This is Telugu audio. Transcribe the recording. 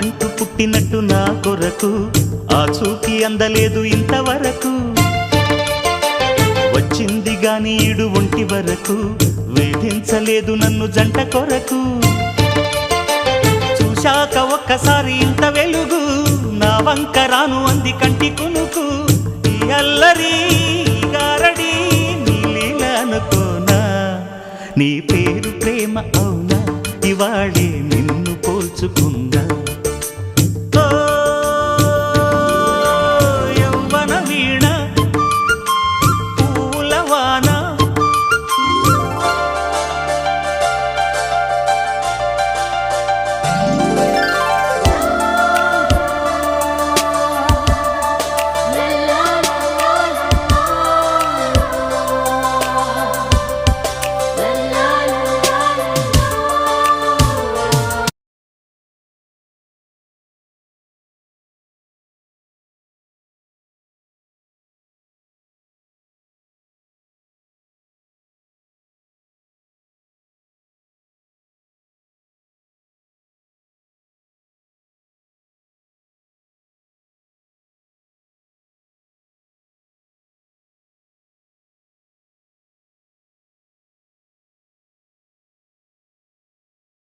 నువ్వంటూ పుట్టినట్టు నా కొరకు ఆ చూకి అందలేదు ఇంతవరకు వచ్చింది గాని ఈడు ఒంటి వరకు వేధించలేదు నన్ను జంట కొరకు చూశాక ఒక్కసారి ఇంత వెలుగు నా వంక రాను అంది కంటి కునుకు ఈ అల్లరి గారడి నీలీల అనుకోనా నీ పేరు ప్రేమ అవునా ఇవాళే నిన్ను పోల్చుకున్నా